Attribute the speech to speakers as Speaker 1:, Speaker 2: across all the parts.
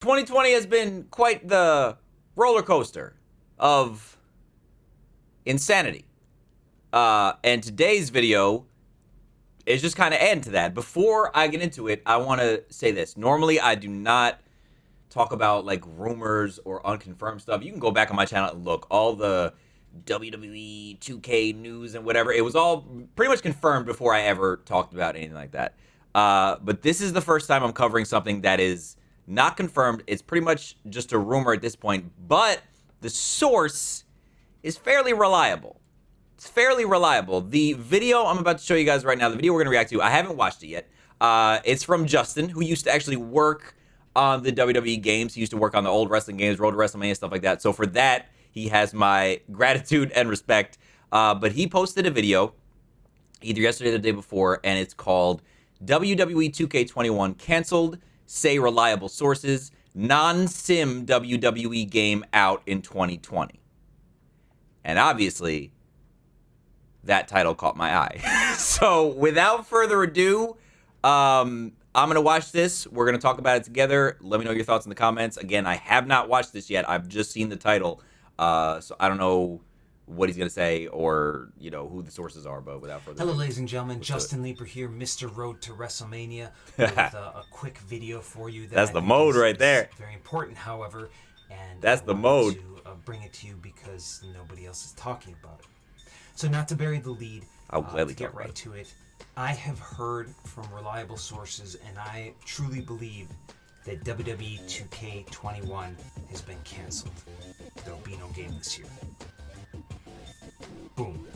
Speaker 1: 2020 has been quite the roller coaster of insanity. And today's video is just kind of adding to that. Before I get into it, I want to say this. Normally, I do not talk about like rumors or unconfirmed stuff. You can go back on my channel and look. All the WWE 2K news and whatever, it was all pretty much confirmed before I ever talked about anything like that. But this is the first time I'm covering something that is not confirmed. It's pretty much just a rumor at this point, but the source is fairly reliable. It's fairly reliable. The video I'm about to show you guys right now, the video we're going to react to, I haven't watched it yet. It's from Justin, who used to actually work on the WWE games. He used to work on the old wrestling games, Road to WrestleMania, stuff like that. So for that, he has my gratitude and respect. But he posted a video either yesterday or the day before, and it's called WWE 2K21 Canceled, Say Reliable Sources, Non-Sim WWE Game Out in 2020. And obviously, that title caught my eye. So without further ado, I'm going to watch this. We're going to talk about it together. Let me know your thoughts in the comments. Again, I have not watched this yet. I've just seen the title. So I don't know what he's going to say or, you know, who the sources are, but without further ado.
Speaker 2: Hello, ladies and gentlemen. Justin Leeper here, Mr. Road to WrestleMania, with a quick video for you.
Speaker 1: That's the mode right there.
Speaker 2: Very important, however. And
Speaker 1: that's the mode.
Speaker 2: To bring it to you because nobody else is talking about it. So not to bury the lead,
Speaker 1: I'll gladly
Speaker 2: get right to it. I have heard from reliable sources, and I truly believe that WWE 2K21 has been canceled. There will be no game this year. Boom.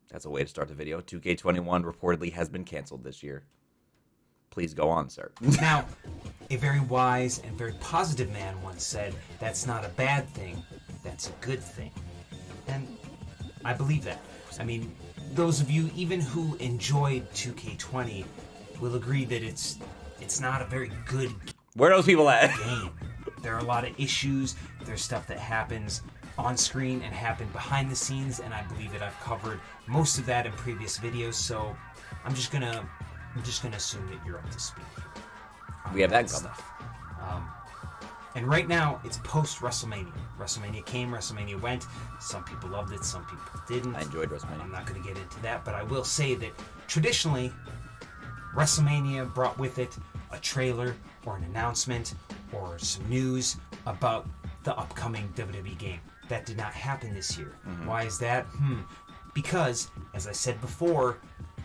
Speaker 1: That's a way to start the video. 2K21 reportedly has been canceled this year. Please go on, sir.
Speaker 2: Now, a very wise and very positive man once said, that's not a bad thing, that's a good thing. And I believe that. I mean, those of you even who enjoyed 2K20 will agree that it's not a very good
Speaker 1: Where are those people at?
Speaker 2: game. There are a lot of issues. There's stuff that happens on screen and happened behind the scenes, and I believe that I've covered most of that in previous videos, so I'm just gonna assume that you're up to speed.
Speaker 1: We have that coming.
Speaker 2: And right now, it's post-WrestleMania. WrestleMania came, WrestleMania went. Some people loved it, some people didn't.
Speaker 1: I enjoyed WrestleMania.
Speaker 2: I'm not going to get into that, but I will say that traditionally, WrestleMania brought with it a trailer or an announcement or some news about the upcoming WWE game. That did not happen this year. Why is that? Because, as I said before,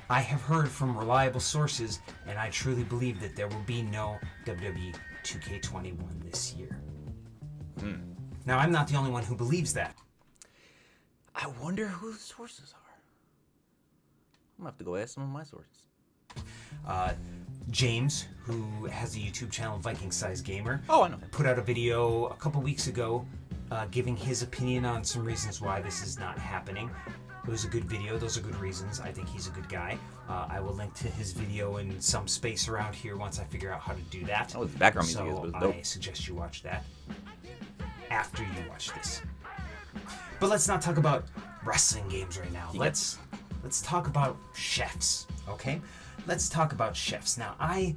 Speaker 2: I have heard from reliable sources, and I truly believe that there will be no WWE 2K21 this year. Now, I'm not the only one who believes that.
Speaker 1: I wonder who the sources are. I'm going to have to go ask some of my sources.
Speaker 2: James, who has a YouTube channel, Viking Size Gamer,
Speaker 1: I know.
Speaker 2: put out a video a couple weeks ago giving his opinion on some reasons why this is not happening. It was a good video. Those are good reasons. I think he's a good guy. I will link to his video in some space around here once I figure out how to do that.
Speaker 1: Oh, the background music is dope.
Speaker 2: I suggest you watch that after you watch this. But let's not talk about wrestling games right now. Let's talk about chefs, okay? Let's talk about chefs. Now, I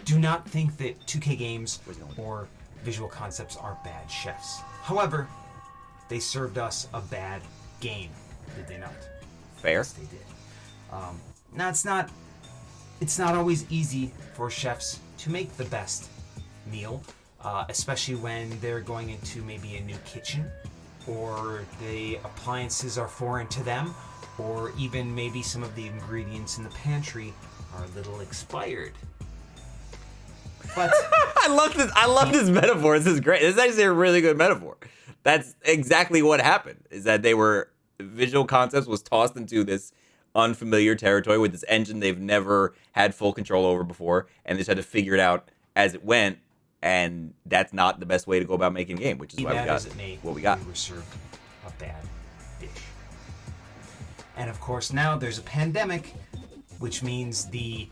Speaker 2: do not think that 2K games or Visual Concepts are bad chefs. However, they served us a bad game. Did they not?
Speaker 1: Fair.
Speaker 2: Yes, they did. Now, it's not always easy for chefs to make the best meal, especially when they're going into maybe a new kitchen, or the appliances are foreign to them, or even maybe some of the ingredients in the pantry are a little expired. But
Speaker 1: I love this metaphor. This is great. This is actually a really good metaphor. That's exactly what happened. Is that Visual Concepts was tossed into this unfamiliar territory with this engine they've never had full control over before, and they just had to figure it out as it went, and that's not the best way to go about making a game, which is why we got what we got.
Speaker 2: We were served a bad dish. And of course now there's a pandemic, which means the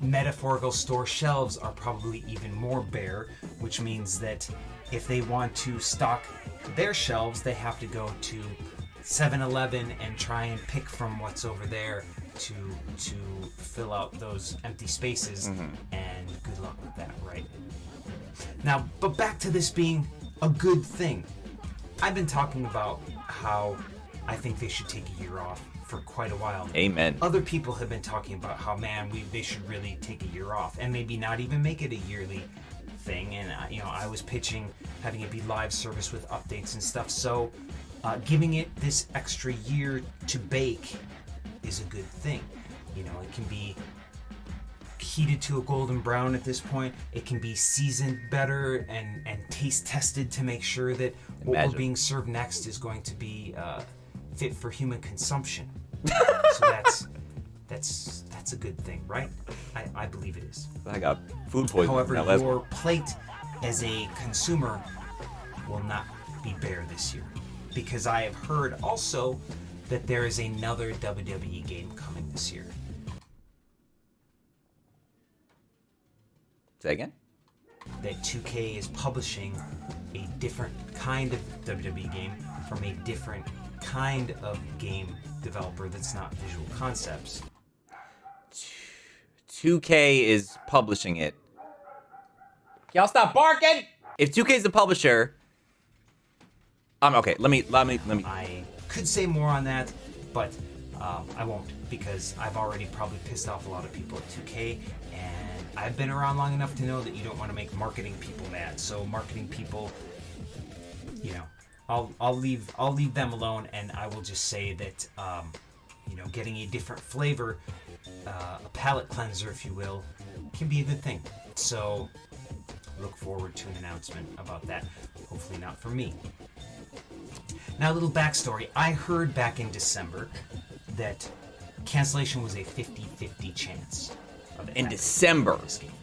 Speaker 2: metaphorical store shelves are probably even more bare, which means that if they want to stock their shelves, they have to go to 7-Eleven and try and pick from what's over there to fill out those empty spaces, and good luck with that, right? Now, but back to this being a good thing. I've been talking about how I think they should take a year off for quite a while now.
Speaker 1: Amen.
Speaker 2: Other people have been talking about how, man, they should really take a year off and maybe not even make it a yearly thing. And I was pitching having it be live service with updates and stuff. So giving it this extra year to bake is a good thing. It can be heated to a golden brown at this point. It can be seasoned better and taste tested to make sure that what we're being served next is going to be fit for human consumption. So that's a good thing, right? I believe it is.
Speaker 1: I got food poisoning.
Speaker 2: However, your plate as a consumer will not be bare this year, because I have heard also that there is another WWE game coming this year.
Speaker 1: Say again?
Speaker 2: That 2K is publishing a different kind of WWE game from a different kind of game developer that's not Visual Concepts.
Speaker 1: 2K is publishing it. Y'all stop barking! If 2K is the publisher, okay. Let me.
Speaker 2: I could say more on that, but I won't, because I've already probably pissed off a lot of people at 2K, and I've been around long enough to know that you don't want to make marketing people mad. So marketing people, I'll leave them alone, and I will just say that getting a different flavor, a palate cleanser, if you will, can be a good thing. So look forward to an announcement about that. Hopefully not from me. Now, a little backstory. I heard back in December that cancellation was a 50-50 chance.
Speaker 1: In December.
Speaker 2: This game.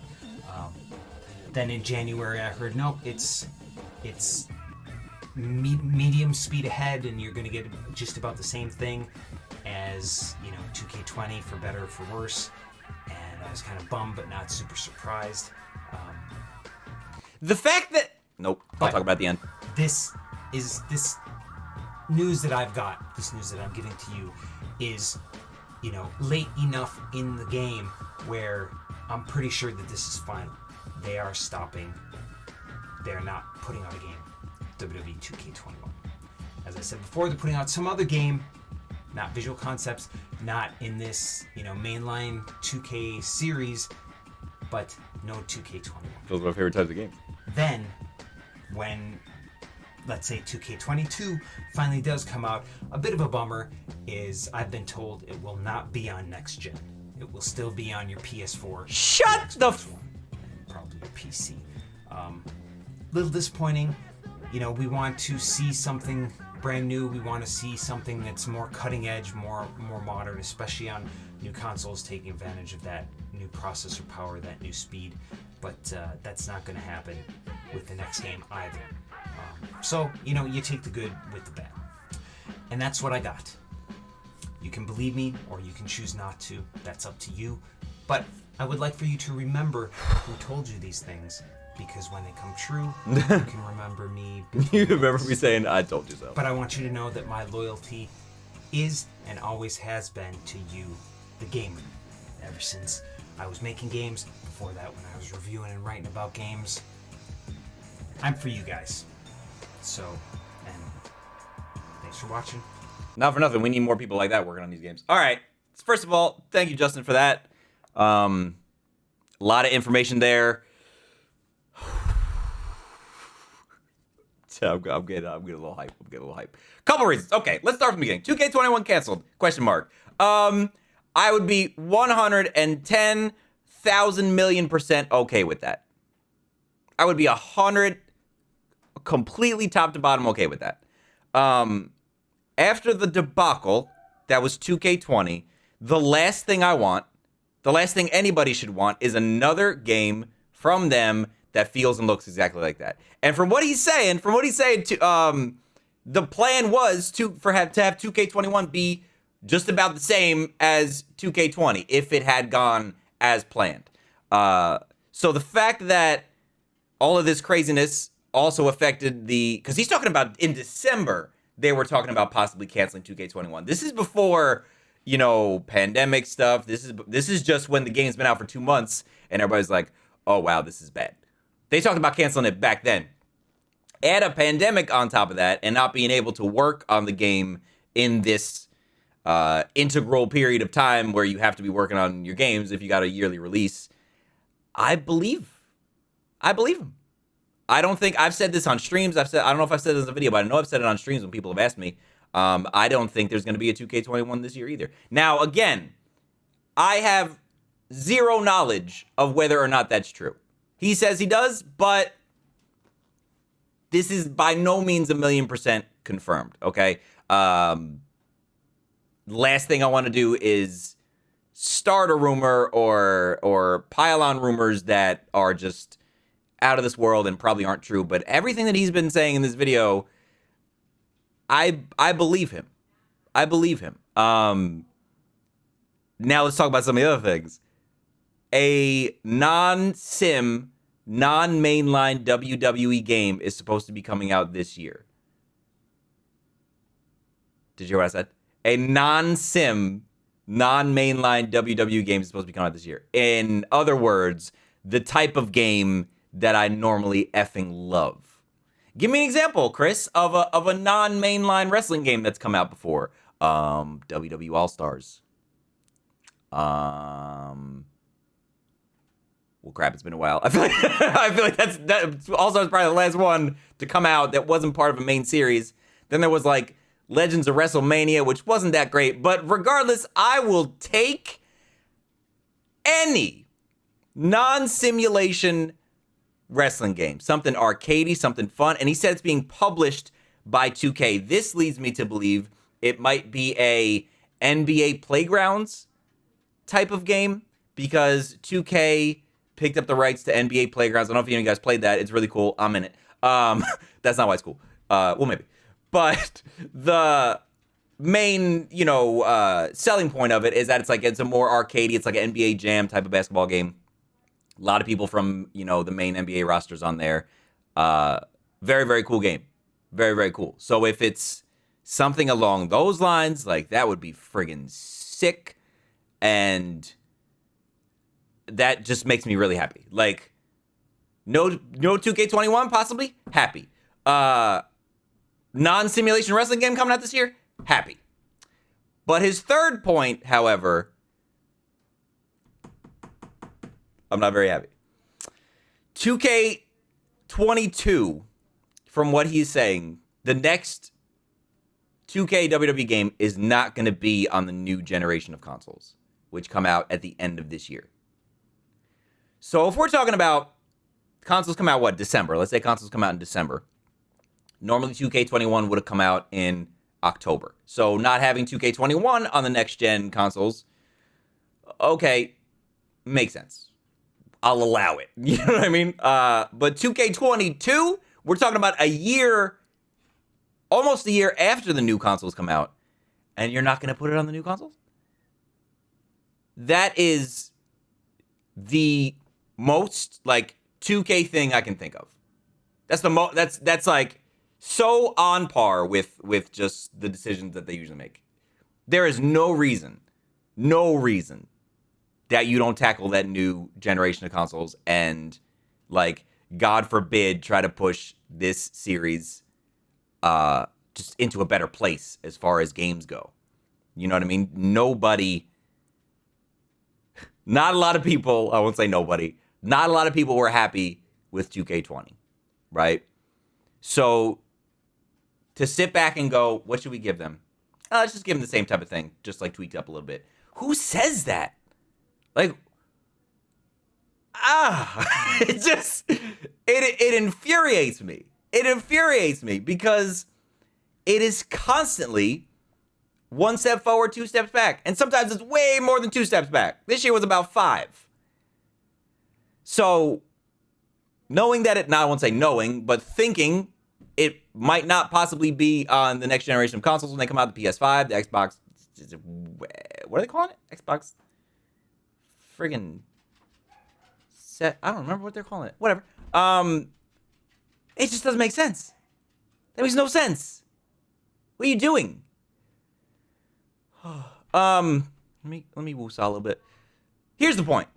Speaker 2: Then in January, I heard, nope, it's medium speed ahead, and you're going to get just about the same thing as 2K20, for better or for worse. And I was kind of bummed, but not super surprised.
Speaker 1: The fact that I'll talk about the end.
Speaker 2: This news that I've got, this news that I'm giving to you, is late enough in the game where I'm pretty sure that this is final. They are stopping. They're not putting out a game. WWE 2K21. As I said before, they're putting out some other game, not Visual Concepts, not in this mainline 2K series, but no 2K21.
Speaker 1: Those are my favorite types of games.
Speaker 2: Then, when, let's say, 2K22 finally does come out, a bit of a bummer is I've been told it will not be on next gen. It will still be on your PS4.
Speaker 1: Shut the f...
Speaker 2: Probably your PC. Little disappointing. We want to see something brand new. We want to see something that's more cutting edge, more modern, especially on new consoles, taking advantage of that new processor power, that new speed. But that's not going to happen with the next game either. So, you take the good with the bad. And that's what I got. You can believe me, or you can choose not to. That's up to you. But I would like for you to remember who told you these things, because when they come true, you can remember me.
Speaker 1: You remember me saying, I told you so.
Speaker 2: But I want you to know that my loyalty is and always has been to you, the gamer. Ever since I was making games, before that when I was reviewing and writing about games, I'm for you guys. So, and thanks for watching.
Speaker 1: Not for nothing, we need more people like that working on these games. All right, first of all, thank you, Justin, for that. A lot of information there. I'm getting a little hype. Couple reasons. Okay, let's start from the beginning. 2K21 canceled? Question mark. I would be 110,000,000,000% okay with that. I would be 100, completely top to bottom okay with that. After the debacle that was 2K20, the last thing I want, the last thing anybody should want, is another game from them that feels and looks exactly like that. And from what he's saying, the plan was to have 2K21 be just about the same as 2K20 if it had gone as planned. So the fact that all of this craziness also affected because he's talking about in December, they were talking about possibly canceling 2K21. This is before you know, pandemic stuff. This is just when the game's been out for 2 months and everybody's like, oh wow, this is bad. They talked about canceling it back then. Add a pandemic on top of that and not being able to work on the game in this integral period of time where you have to be working on your games if you got a yearly release. I believe him. I don't think I've said this on streams. I don't know if I've said this in a video, but I know I've said it on streams when people have asked me. I don't think there's going to be a 2K21 this year either. Now, again, I have zero knowledge of whether or not that's true. He says he does, but this is by no means 1,000,000% confirmed, okay? Last thing I want to do is start a rumor or pile on rumors that are just out of this world and probably aren't true. But everything that he's been saying in this video, I believe him. I believe him. Now let's talk about some of the other things. A non-sim, non-mainline WWE game is supposed to be coming out this year. Did you hear what I said? A non-sim, non-mainline WWE game is supposed to be coming out this year. In other words, the type of game that I normally effing love. Give me an example, Chris, of a non-mainline wrestling game that's come out before. WWE All-Stars. Well, crap, it's been a while. I feel like that All-Stars probably the last one to come out that wasn't part of a main series. Then there was like Legends of WrestleMania, which wasn't that great. But regardless, I will take any non-simulation wrestling game, something arcadey, something fun. And he said it's being published by 2K. This leads me to believe it might be a NBA Playgrounds type of game because 2K picked up the rights to NBA Playgrounds. I don't know if any of you guys played that. It's really cool. I'm in it. That's not why it's cool. Well, maybe. But the main, selling point of it is that it's a more arcadey. It's like an NBA Jam type of basketball game. A lot of people from, the main NBA rosters on there. Very, very cool game. Very, very cool. So if it's something along those lines, like that would be friggin' sick. And that just makes me really happy. Like, no 2K21 possibly? Happy. Non-simulation wrestling game coming out this year? Happy. But his third point, however, I'm not very happy. 2K22, from what he's saying, the next 2K WWE game is not going to be on the new generation of consoles, which come out at the end of this year. So if we're talking about consoles come out, December? Let's say consoles come out in December. Normally 2K21 would have come out in October. So not having 2K21 on the next gen consoles, okay, makes sense. I'll allow it. You know what I mean? But 2K22, we're talking about a year, almost a year after the new consoles come out, and you're not going to put it on the new consoles? That is the most 2K thing I can think of. That's that's like so on par with just the decisions that they usually make. There is no reason that you don't tackle that new generation of consoles and, God forbid, try to push this series just into a better place as far as games go. You know what I mean? Not a lot of people, I won't say nobody, not a lot of people were happy with 2K20, right? So to sit back and go, what should we give them? Let's just give them the same type of thing, just tweaked up a little bit. Who says that? It infuriates me. It infuriates me because it is constantly one step forward, 2 steps back. And sometimes it's way more than 2 steps back. This year was about 5. So knowing that I won't say knowing, but thinking it might not possibly be on the next generation of consoles when they come out, the PS5, the Xbox, what are they calling it? Xbox friggin' set. I don't remember what they're calling it. Whatever. It just doesn't make sense. That makes no sense. What are you doing? Let me woosah a little bit. Here's the point.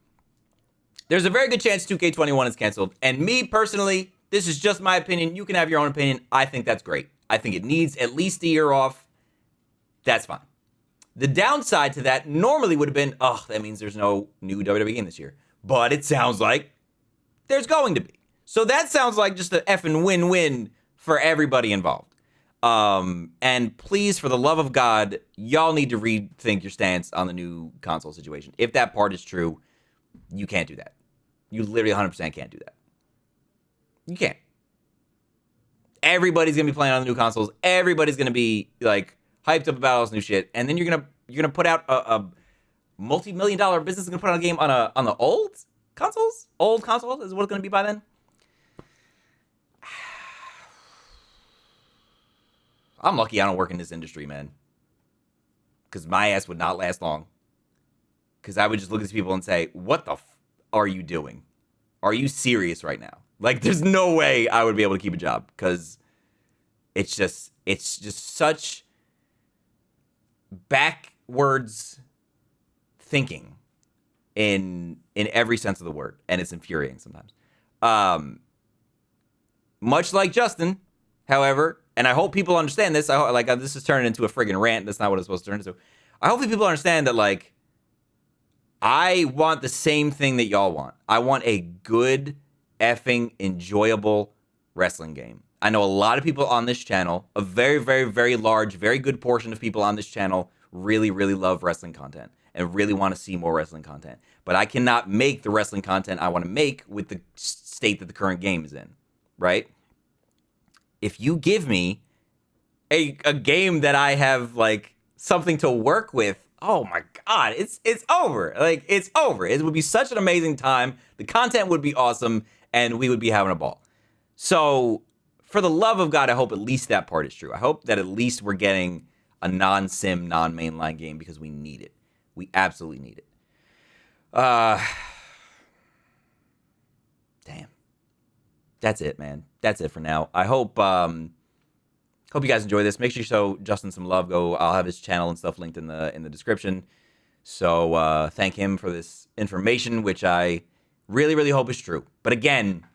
Speaker 1: There's a very good chance 2K21 is canceled. And me personally, this is just my opinion. You can have your own opinion. I think that's great. I think it needs at least a year off. That's fine. The downside to that normally would have been, oh, that means there's no new WWE game this year. But it sounds like there's going to be. So that sounds like just an effing win-win for everybody involved. And please, for the love of God, y'all need to rethink your stance on the new console situation. If that part is true, you can't do that. You literally 100% can't do that. You can't. Everybody's gonna be playing on the new consoles. Everybody's gonna be like hyped up about all this new shit, and then you're gonna put out a multi-million-dollar business is gonna put out a game on the old consoles. Old consoles is what it's gonna be by then. I'm lucky I don't work in this industry, man, because my ass would not last long. Because I would just look at these people and say, "What the are you doing? Are you serious right now?" Like, there's no way I would be able to keep a job because it's just such backwards thinking in every sense of the word, and it's infuriating sometimes. Much like Justin, however, and I hope people understand this. This is turning into a friggin' rant. That's not what it's supposed to turn into. I hope people understand that, like, I want the same thing that y'all want. I want a good, effing, enjoyable wrestling game. I know a lot of people on this channel, a very, very, very large, very good portion of people on this channel really, really love wrestling content and really want to see more wrestling content. But I cannot make the wrestling content I want to make with the state that the current game is in, right? If you give me a game that I have, like, something to work with, oh my God, it's over. Like, it's over. It would be such an amazing time. The content would be awesome, and we would be having a ball. So, for the love of God, I hope at least that part is true. I hope that at least we're getting a non-sim, non-mainline game because we need it. We absolutely need it. Damn. That's it, man. That's it for now. I hope you guys enjoy this. Make sure you show Justin some love. I'll have his channel and stuff linked in the description. So thank him for this information, which I really, really hope is true. But again,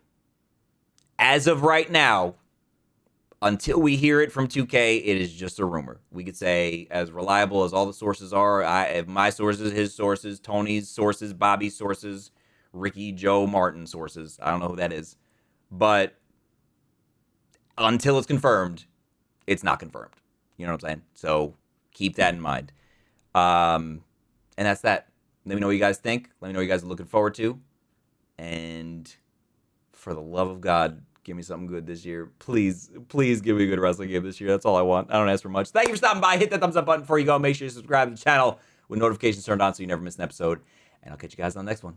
Speaker 1: as of right now, until we hear it from 2K, it is just a rumor. We could say as reliable as all the sources are. If my sources, his sources, Tony's sources, Bobby's sources, Ricky, Joe, Martin sources. I don't know who that is. But until it's confirmed, it's not confirmed. You know what I'm saying? So keep that in mind. And that's that. Let me know what you guys think. Let me know what you guys are looking forward to. And for the love of God, give me something good this year. Please, please give me a good wrestling game this year. That's all I want. I don't ask for much. Thank you for stopping by. Hit that thumbs up button before you go. Make sure you subscribe to the channel with notifications turned on so you never miss an episode. And I'll catch you guys on the next one.